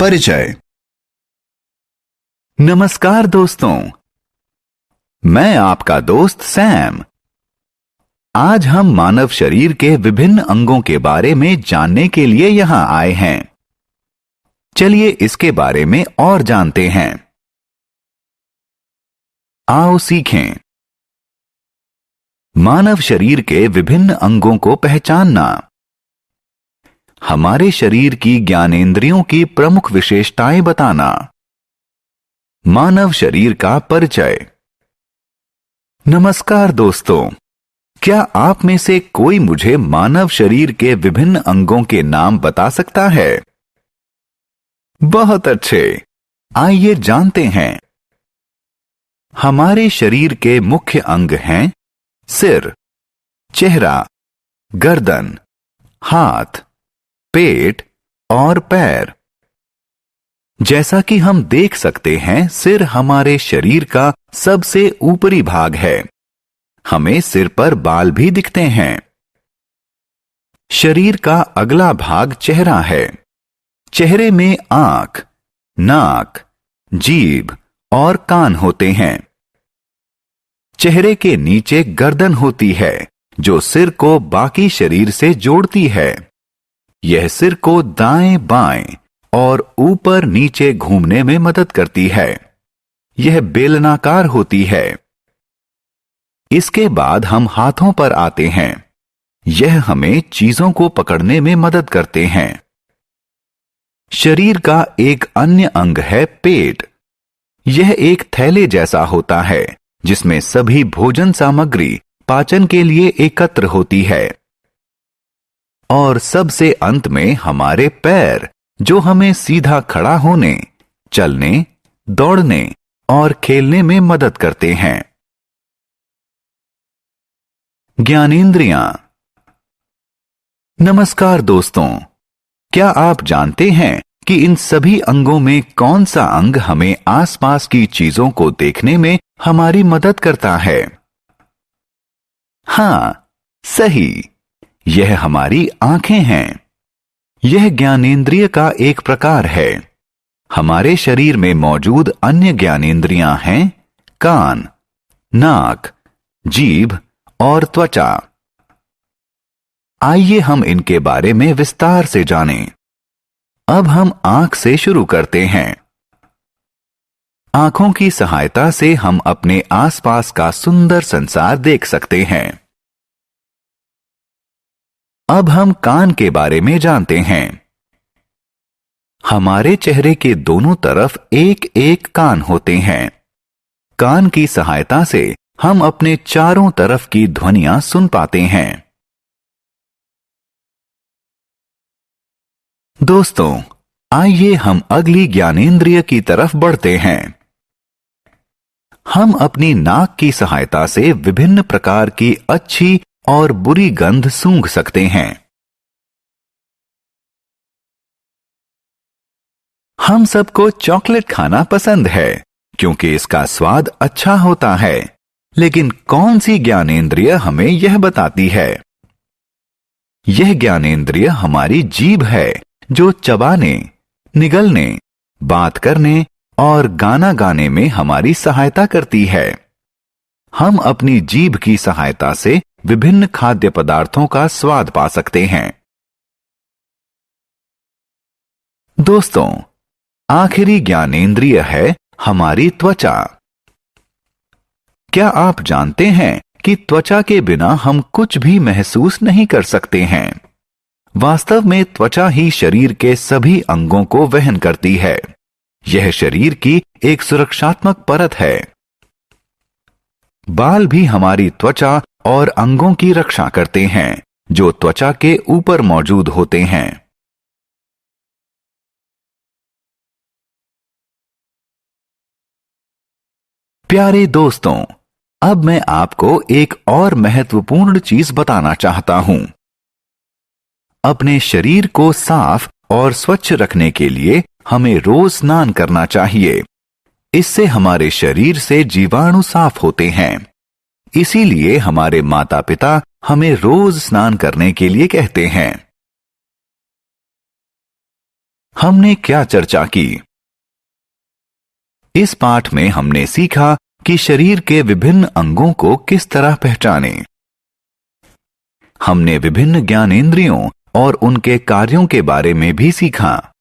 परिचय। नमस्कार दोस्तों, मैं आपका दोस्त सैम। आज हम मानव शरीर के विभिन्न अंगों के बारे में जानने के लिए यहां आए हैं। चलिए इसके बारे में और जानते हैं। आओ सीखें। मानव शरीर के विभिन्न अंगों को पहचानना। हमारे शरीर की ज्ञानेंद्रियों की प्रमुख विशेषताएं बताना। मानव शरीर का परिचय। नमस्कार दोस्तों, क्या आप में से कोई मुझे मानव शरीर के विभिन्न अंगों के नाम बता सकता है? बहुत अच्छे, आइए जानते हैं। हमारे शरीर के मुख्य अंग हैं सिर, चेहरा, गर्दन, हाथ, पेट और पैर। जैसा कि हम देख सकते हैं, सिर हमारे शरीर का सबसे ऊपरी भाग है। हमें सिर पर बाल भी दिखते हैं। शरीर का अगला भाग चेहरा है। चेहरे में आंख, नाक, जीभ और कान होते हैं। चेहरे के नीचे गर्दन होती है, जो सिर को बाकी शरीर से जोड़ती है। यह सिर को दाएं बाएं और ऊपर नीचे घूमने में मदद करती है। यह बेलनाकार होती है। इसके बाद हम हाथों पर आते हैं। यह हमें चीजों को पकड़ने में मदद करते हैं। शरीर का एक अन्य अंग है पेट। यह एक थैले जैसा होता है, जिसमें सभी भोजन सामग्री पाचन के लिए एकत्र होती है। और सबसे अंत में हमारे पैर, जो हमें सीधा खड़ा होने, चलने, दौड़ने और खेलने में मदद करते हैं। ज्ञानेंद्रियां। नमस्कार दोस्तों, क्या आप जानते हैं कि इन सभी अंगों में कौन सा अंग हमें आसपास की चीजों को देखने में हमारी मदद करता है? हां, सही, यह हमारी आंखें हैं। यह ज्ञानेंद्रिय का एक प्रकार है। हमारे शरीर में मौजूद अन्य ज्ञानेंद्रियां हैं कान, नाक, जीभ और त्वचा। आइए हम इनके बारे में विस्तार से जानें। अब हम आंख से शुरू करते हैं। आंखों की सहायता से हम अपने आसपास का सुंदर संसार देख सकते हैं। अब हम कान के बारे में जानते हैं। हमारे चेहरे के दोनों तरफ एक एक कान होते हैं। कान की सहायता से हम अपने चारों तरफ की ध्वनियां सुन पाते हैं। दोस्तों, आइए हम अगली ज्ञानेंद्रिय की तरफ बढ़ते हैं। हम अपनी नाक की सहायता से विभिन्न प्रकार की अच्छी और बुरी गंध सूंघ सकते हैं। हम सबको चॉकलेट खाना पसंद है, क्योंकि इसका स्वाद अच्छा होता है। लेकिन कौन सी ज्ञानेंद्रिय हमें यह बताती है? यह ज्ञानेंद्रिय हमारी जीभ है, जो चबाने, निगलने, बात करने और गाना गाने में हमारी सहायता करती है। हम अपनी जीभ की सहायता से विभिन्न खाद्य पदार्थों का स्वाद पा सकते हैं। दोस्तों, आखिरी ज्ञानेंद्रिय है हमारी त्वचा। क्या आप जानते हैं कि त्वचा के बिना हम कुछ भी महसूस नहीं कर सकते हैं? वास्तव में त्वचा ही शरीर के सभी अंगों को वहन करती है। यह शरीर की एक सुरक्षात्मक परत है। बाल भी हमारी त्वचा और अंगों की रक्षा करते हैं, जो त्वचा के ऊपर मौजूद होते हैं। प्यारे दोस्तों, अब मैं आपको एक और महत्वपूर्ण चीज बताना चाहता हूं। अपने शरीर को साफ और स्वच्छ रखने के लिए हमें रोज स्नान करना चाहिए। इससे हमारे शरीर से जीवाणु साफ होते हैं। इसीलिए हमारे माता पिता हमें रोज स्नान करने के लिए कहते हैं। हमने क्या चर्चा की? इस पाठ में हमने सीखा कि शरीर के विभिन्न अंगों को किस तरह पहचानें। हमने विभिन्न ज्ञानेंद्रियों और उनके कार्यों के बारे में भी सीखा।